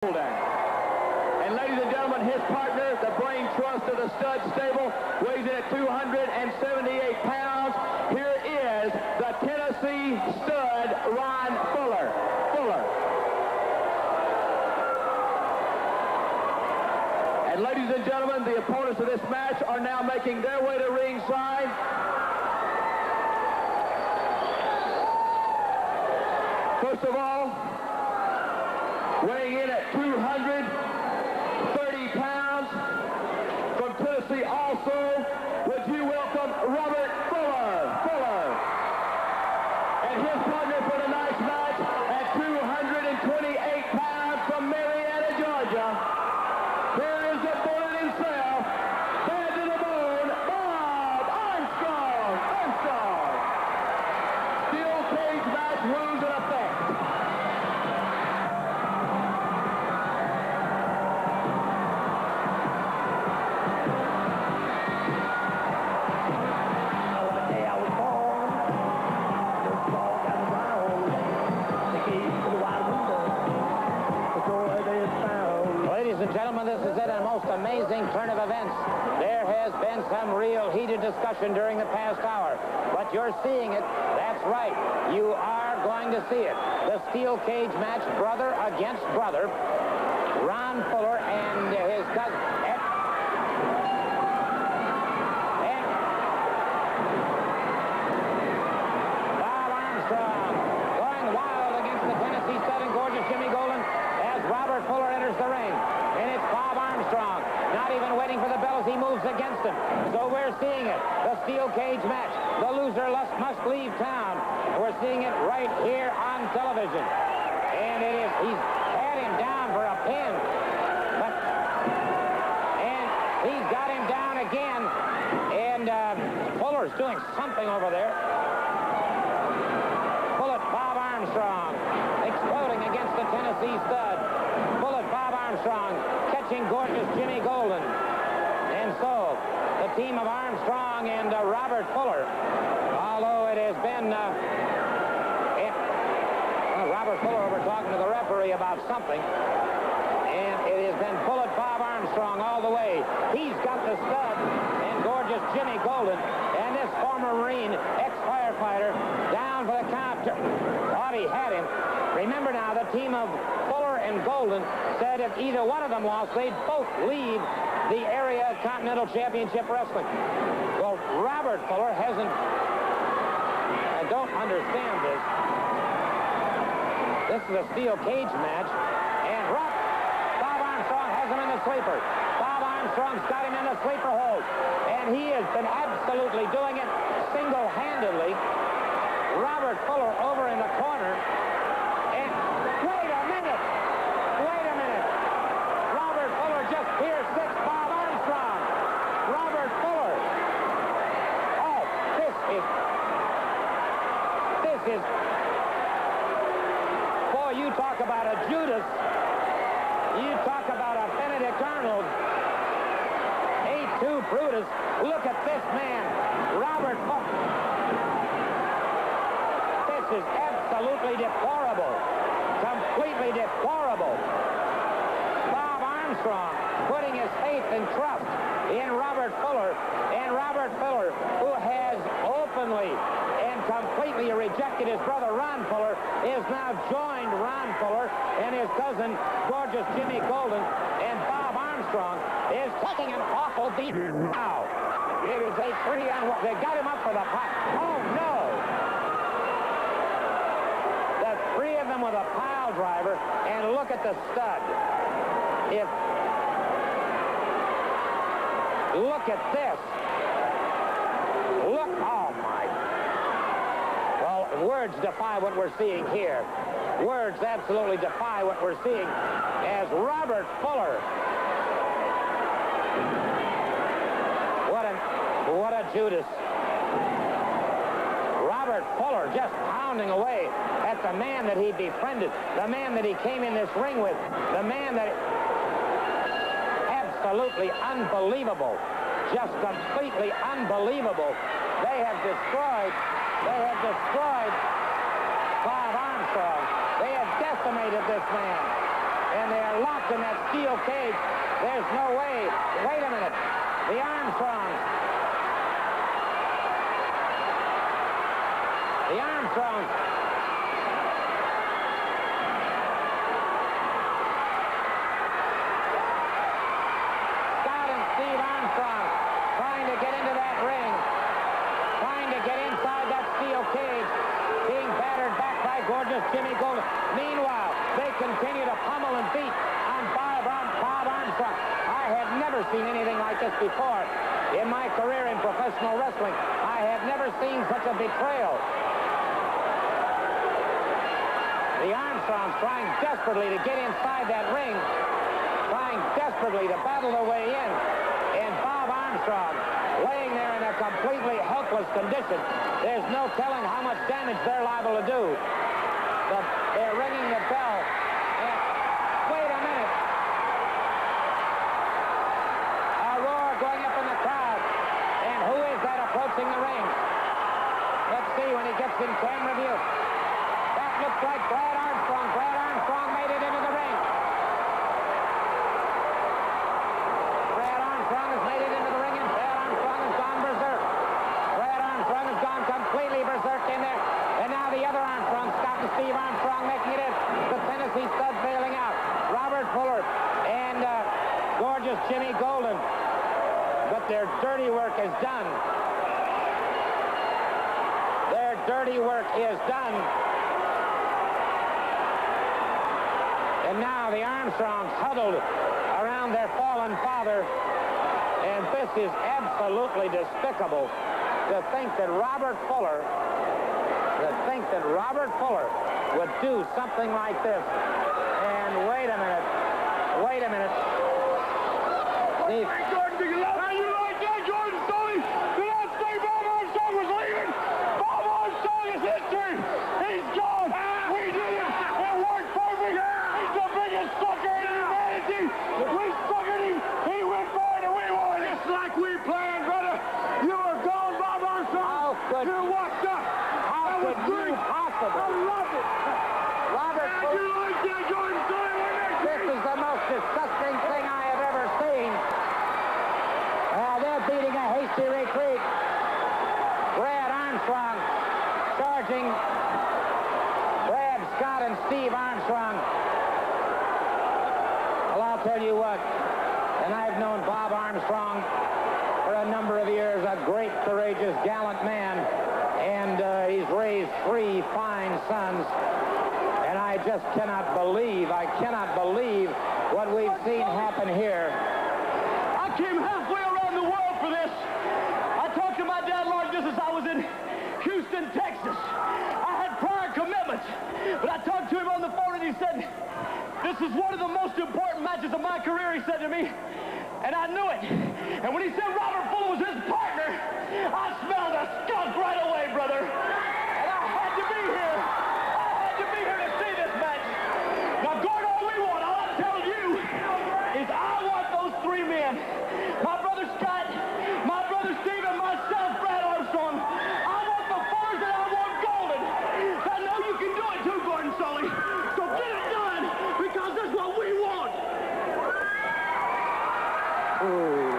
And ladies and gentlemen, his partner, the brain trust of the stud stable, weighs in at 278 pounds. Here is the Tennessee stud, Ron Fuller. And ladies and gentlemen, the opponents of this match are now making their way to ringside. First of all, weighing in at 230 pounds, from Tennessee also, would you welcome Robert Fuller. And his partner for tonight's match at 228 pounds from Marietta, Georgia. Here is the bullet himself, bad to the bone, Bob Armstrong. Steel cage match rules in effect. Gentlemen, this is it, a most amazing turn of events. There has been some real heated discussion during the past hour, but you're seeing it. That's right. You are going to see it. The steel cage match, brother against brother. Ron Fuller and his cousin. And Bob Armstrong going wild against the Tennessee stud and gorgeous Jimmy Golden as Robert Fuller enters the ring. And it's Bob Armstrong, not even waiting for the bell as he moves against him. So we're seeing it, the steel cage match. The loser must leave town. We're seeing it right here on television. And it is, he's had him down for a pin. And he's got him down again. And Fuller's doing something over there. Bullet Bob Armstrong, exploding against the Tennessee stud. Bullet Bob Armstrong catching gorgeous Jimmy Golden. And so, the team of Armstrong and Robert Fuller, although it has been Robert Fuller over talking to the referee about something, and it has been Bullet Bob Armstrong all the way. He's got the stud and gorgeous Jimmy Golden, and this former Marine, ex-firefighter, down for the count. Thought he had him. Remember now, the team of Fuller and Golden said if either one of them lost, they'd both leave the area Continental Championship Wrestling. Well, Robert Fuller hasn't... I don't understand this. This is a steel cage match, and Bob Armstrong has him in the sleeper. Bob Armstrong's got him in the sleeper hold, and he has been absolutely doing it single-handedly. Robert Fuller over in the corner. And wait a minute. Robert Fuller just pierced Bob Armstrong. Robert Fuller. Oh, this is, boy, you talk about a Judas. You talk about a Benedict Arnold. A2 Brutus. Look at this man, Robert Fuller. This is absolutely deplorable. Completely deplorable. Bob Armstrong putting his faith and trust in Robert Fuller. And Robert Fuller, who has openly and completely rejected his brother Ron Fuller, is now joined Ron Fuller and his cousin, gorgeous Jimmy Golden. And Bob Armstrong is taking an awful beat now. It is a 3-on-1. They got him up for the pile. Oh, no. The three of them with a pile driver, and look at the stud. Look at this. Look, oh my. Well, words defy what we're seeing here. Words absolutely defy what we're seeing as Robert Fuller. What a Judas. Robert Fuller just pounding away at the man that he befriended, the man that he came in this ring with, the man that... Absolutely unbelievable. Just completely unbelievable. They have destroyed Bob Armstrong. They have decimated this man. and they are locked in that steel cage. There's no way. Wait a minute. The Armstrongs. The Armstrongs. Scott and Steve Armstrong trying to get into that ring, trying to get inside that steel cage, being battered back by gorgeous Jimmy Golden. Meanwhile, they continue to pummel and beat on Bob Armstrong. I have never seen anything like this before. In my career in professional wrestling, I have never seen such a betrayal. The Armstrongs trying desperately to get inside that ring, trying desperately to battle their way in, and Bob Armstrong laying there in a completely helpless condition. There's no telling how much damage they're liable to do. They're ringing the bell. And wait a minute. A roar going up in the crowd. And who is that approaching the ring? Let's see when he gets in camera view. That looks like Brad Armstrong. Brad Armstrong made it into the ring. Brad Armstrong has made it into the ring, and Brad Armstrong has gone berserk. Brad Armstrong has gone completely berserk in there. And now the other Armstrong, Scott and Steve Armstrong, making it in. The Tennessee stud bailing out. Robert Fuller and gorgeous Jimmy Golden. But their dirty work is done. Their dirty work is done. And now the Armstrongs huddled around their fallen father. And this is absolutely despicable to think that Robert Fuller would do something like this. And wait a minute. Steve. How you like that, Jordan Sully? Did I say Bob Armstrong was leaving? Bob Armstrong is history. He's gone. We did it. It worked perfect. He's the biggest sucker in humanity. We suckered him. He went for it and we won. Just like we planned, brother. You were gone, Bob Armstrong. You walked up. How That was could you great. possibly? I loved it. Robert How'd you like that, Jordan Sully? This is the most disgusting thing I have ever seen. They're beating a hasty retreat. Brad Armstrong charging Brad, Scott, and Steve Armstrong. Well, I'll tell you what, and I've known Bob Armstrong for a number of years, a great, courageous, gallant man, and he's raised 3 fine sons. And I just cannot believe what we've seen happen here. I came halfway around the world for this. I talked to my dad long distance. I was in Houston, Texas. I had prior commitments, but I talked to him on the phone and he said, this is one of the most important matches of my career, he said to me, and I knew it. And when he said Robert Fuller was his partner, I smelled a skunk right away, brother. And I had to be here. To see this match. Now, Gordon, all we want, all I'm telling you, is I want those 3 men. My brother Scott, my brother Steve, and myself, Brad Armstrong. I want the Fullers and I want Golden. I know you can do it too, Gordon Sully. So get it done, because that's what we want. Ooh.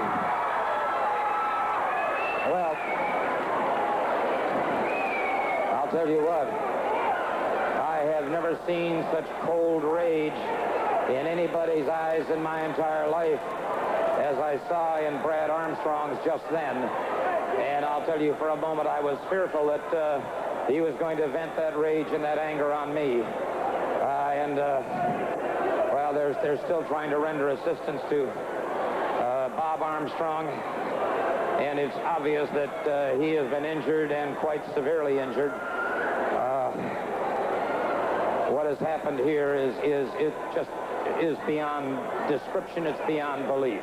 Well, I'll tell you what. I have never seen such cold rage in anybody's eyes in my entire life as I saw in Brad Armstrong's just then. And I'll tell you, for a moment, I was fearful that he was going to vent that rage and that anger on me. Well, they're still trying to render assistance to Bob Armstrong. And it's obvious that he has been injured and quite severely injured. What has happened here is beyond description. It's beyond belief.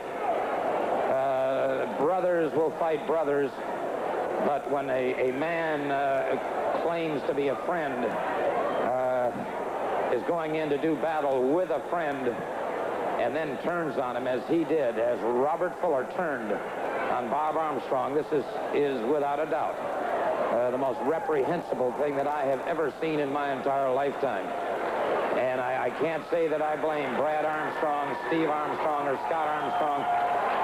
Brothers will fight brothers, but when a man claims to be a friend, is going in to do battle with a friend, and then turns on him as he did, as Robert Fuller turned on Bob Armstrong, this is without a doubt the most reprehensible thing that I have ever seen in my entire lifetime. And I can't say that I blame Brad Armstrong, Steve Armstrong, or Scott Armstrong.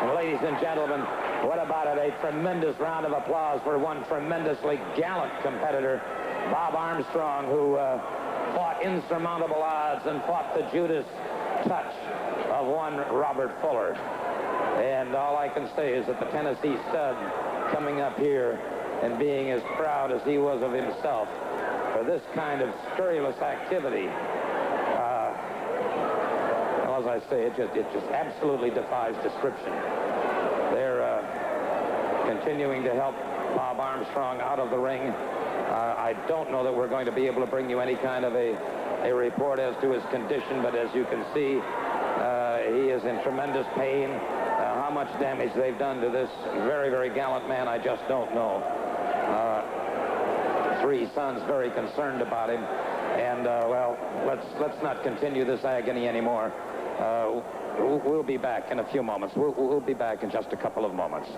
And ladies and gentlemen, what about it? A tremendous round of applause for one tremendously gallant competitor, Bob Armstrong, who fought insurmountable odds and fought the Judas touch of one Robert Fuller. And all I can say is that the Tennessee stud coming up here and being as proud as he was of himself for this kind of scurrilous activity, well, as I say, it just absolutely defies description. They're continuing to help Bob Armstrong out of the ring. I don't know that we're going to be able to bring you any kind of a report as to his condition, but as you can see, he is in tremendous pain. How much damage they've done to this very, very gallant man, I just don't know. Three sons very concerned about him, and well, let's not continue this agony anymore. We'll be back in a few moments. We'll be back in just a couple of moments.